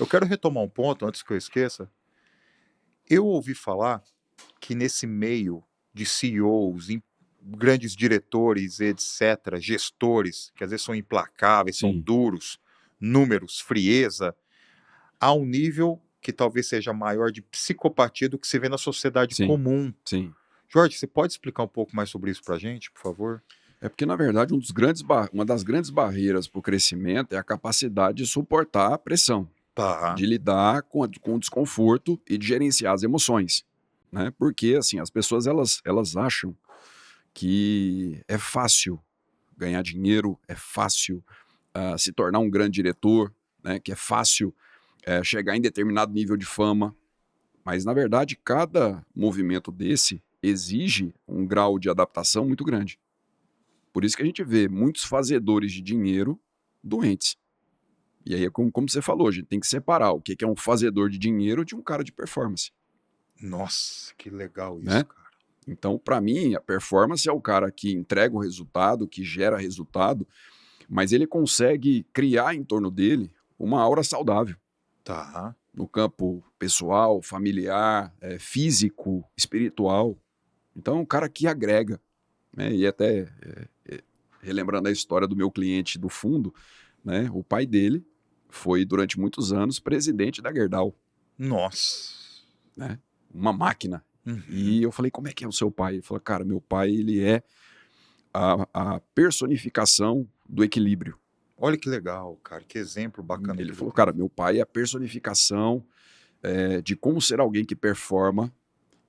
Eu quero retomar um ponto antes que eu esqueça. Eu ouvi falar que nesse meio de CEOs, grandes diretores, etc., gestores, que às vezes são implacáveis, são Sim, duros, números, frieza, há um nível que talvez seja maior de psicopatia do que se vê na sociedade sim, comum. sim. Jorge, você pode explicar um pouco mais sobre isso para a gente, por favor? É porque, na verdade, uma das grandes barreiras para o crescimento é a capacidade de suportar a pressão, Tá. de lidar com o desconforto e de gerenciar as emoções, né? Porque, assim, as pessoas, elas acham que é fácil ganhar dinheiro, é fácil se tornar um grande diretor, né? Que é fácil chegar em determinado nível de fama, mas, na verdade, cada movimento desse exige um grau de adaptação muito grande. Por isso que a gente vê muitos fazedores de dinheiro doentes. E aí é como você falou, a gente tem que separar o que é um fazedor de dinheiro de um cara de performance, Nossa, que legal isso, né? cara. Então, para mim, a performance é o cara que entrega o resultado, que gera resultado, mas ele consegue criar em torno dele uma aura saudável Tá. no campo pessoal, familiar, físico, espiritual. Então, é um cara que agrega, né? E até relembrando a história do meu cliente do fundo, né? O pai dele foi durante muitos anos presidente da Gerdau, Nossa. né? Uma máquina. Uhum. E eu falei, como é que é o seu pai? Ele falou, cara, meu pai, ele é a personificação do equilíbrio. Olha que legal, cara. Que exemplo bacana que Ele ele falou, cara, teve. meu pai é a personificação de como ser alguém que performa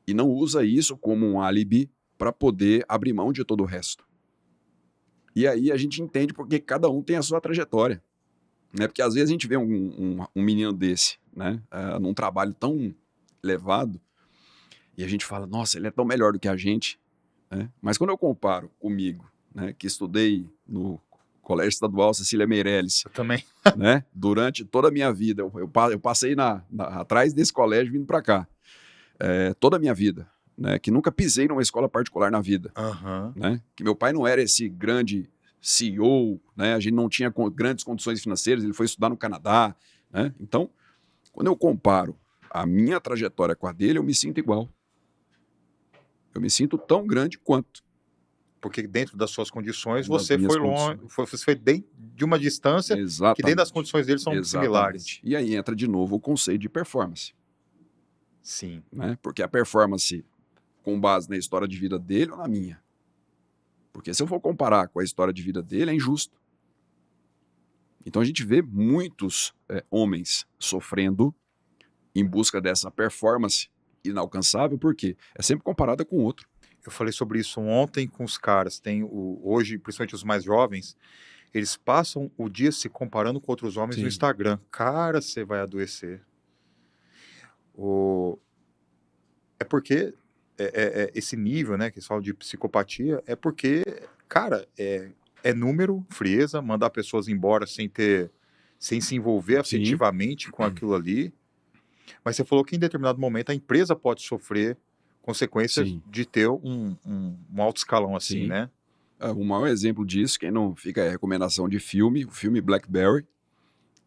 e não usa isso como um álibi para poder abrir mão de todo o resto. E aí a gente entende porque cada um tem a sua trajetória. Né? Porque às vezes a gente vê um menino desse, né, num trabalho tão elevado, e a gente fala, nossa, ele é tão melhor do que a gente, né? Mas quando eu comparo comigo, né, que estudei no Colégio Estadual Cecília Meirelles, Eu também. né, durante toda a minha vida, eu passei atrás desse colégio vindo para cá, toda a minha vida, né, que nunca pisei numa escola particular na vida, Aham. né, que meu pai não era esse grande CEO, né, a gente não tinha grandes condições financeiras, ele foi estudar no Canadá, né, então, quando eu comparo a minha trajetória com a dele, eu me sinto igual. Eu me sinto tão grande quanto Porque dentro das suas condições das você minhas foi longe, condições. você foi de uma distância que dentro das Exatamente. condições deles são similares. Exatamente. E aí entra de novo o conceito de performance, Sim. né? Porque a performance com base na história de vida dele ou na minha. Porque se eu for comparar com a história de vida dele, é injusto. Então a gente vê muitos homens sofrendo em busca dessa performance inalcançável, porque é sempre comparada com o outro. Eu falei sobre isso ontem com os caras. Hoje, principalmente os mais jovens, eles passam o dia se comparando com outros homens no Sim, Instagram. Cara, você vai adoecer. O... É porque esse nível, né, que eles falam de psicopatia, é porque, cara, é número, frieza, mandar pessoas embora sem se envolver sim, afetivamente com aquilo ali. Mas você falou que em determinado momento a empresa pode sofrer consequências sim, de ter um alto escalão assim, sim. né? O maior exemplo disso, quem não fica é a recomendação de filme, o filme BlackBerry,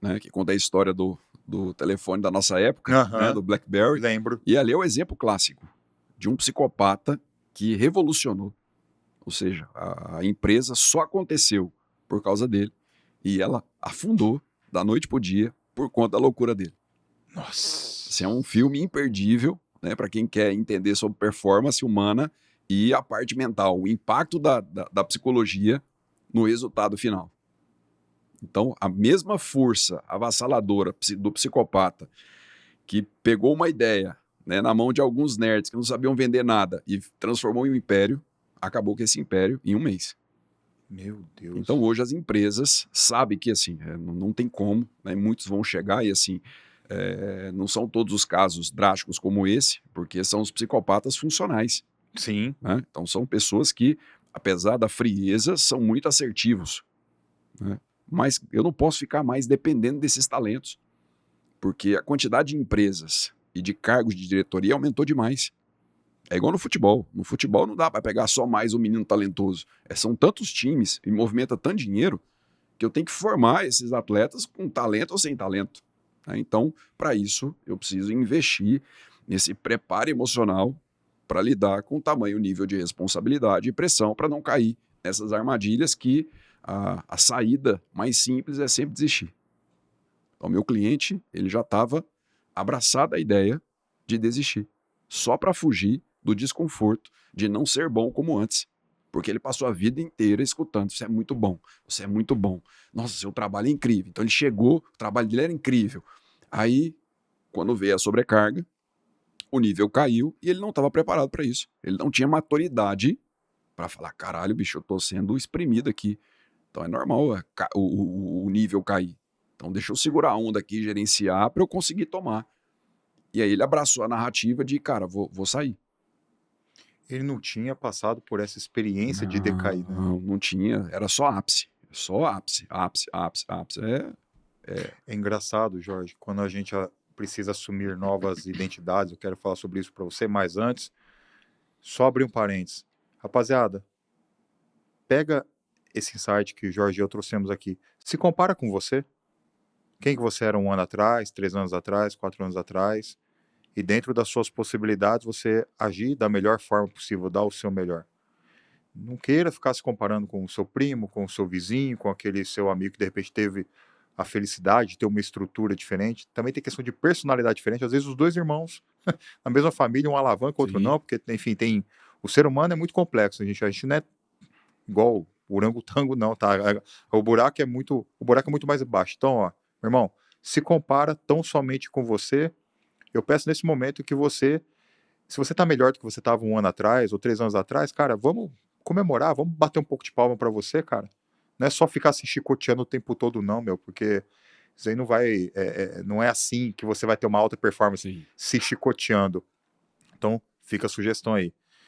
né, que conta a história do telefone da nossa época, né, Aham, do BlackBerry, lembro. e ali é o exemplo clássico de um psicopata que revolucionou, ou seja, a empresa só aconteceu por causa dele e ela afundou da noite pro dia por conta da loucura dele. Esse é Nossa. um filme imperdível, né, para quem quer entender sobre performance humana e a parte mental, o impacto da psicologia no resultado final. Então, a mesma força avassaladora do psicopata que pegou uma ideia, né, na mão de alguns nerds que não sabiam vender nada e transformou em um império, acabou com esse império em um mês. Meu Então, Deus. hoje as empresas sabem que assim, não tem como, né, muitos vão chegar e assim, não são todos os casos drásticos como esse, porque são os psicopatas funcionais. Sim, Né? Então, são pessoas que, apesar da frieza, são muito assertivos. Né? Mas eu não posso ficar mais dependendo desses talentos, porque a quantidade de empresas e de cargos de diretoria aumentou demais. É igual no futebol. No futebol não dá para pegar só mais um menino talentoso. São tantos times e movimenta tanto dinheiro que eu tenho que formar esses atletas com talento ou sem talento. Né? Então, para isso, eu preciso investir nesse preparo emocional para lidar com o tamanho nível de responsabilidade e pressão para não cair nessas armadilhas que a saída mais simples é sempre desistir. Então, meu cliente, ele já estava abraçado à ideia de desistir, só para fugir do desconforto de não ser bom como antes. Porque ele passou a vida inteira escutando: você é muito bom, você é muito bom. Nossa, seu trabalho é incrível. Então ele chegou, o trabalho dele era incrível. Aí, quando veio a sobrecarga, o nível caiu e ele não estava preparado para isso. Ele não tinha maturidade para falar: caralho, bicho, eu tô sendo espremido aqui. Então é normal o nível cair. Então deixa eu segurar a onda aqui, gerenciar para eu conseguir tomar. E aí ele abraçou a narrativa de: cara, vou sair. Ele não tinha passado por essa experiência de decair, né? Não tinha, era só ápice. Só ápice, ápice, ápice, ápice. É engraçado, Jorge, quando a gente precisa assumir novas identidades. Eu quero falar sobre isso para você, mas antes, só abrir um parênteses. Rapaziada, pega esse insight que o Jorge e eu trouxemos aqui. Se compara com você. Quem que você era 1 ano atrás, 3 anos atrás, 4 anos atrás. E dentro das suas possibilidades, você agir da melhor forma possível, dar o seu melhor. Não queira ficar se comparando com o seu primo, com o seu vizinho, com aquele seu amigo que de repente teve a felicidade de ter uma estrutura diferente. Também tem questão de personalidade diferente. Às vezes os dois irmãos, na mesma família, um alavanca, o outro não, porque, enfim, o ser humano é muito complexo. A gente não é igual o orangotango, não, tá? O buraco é muito mais baixo. Então, ó, meu irmão, se compara tão somente com você. Eu peço nesse momento que você, se você tá melhor do que você tava 1 ano atrás ou 3 anos atrás, cara, vamos comemorar, vamos bater um pouco de palma para você, cara. Não é só ficar se chicoteando o tempo todo, não, meu, porque isso aí não vai. Não é assim que você vai ter uma alta performance. Sim. Se chicoteando. Então, fica a sugestão aí.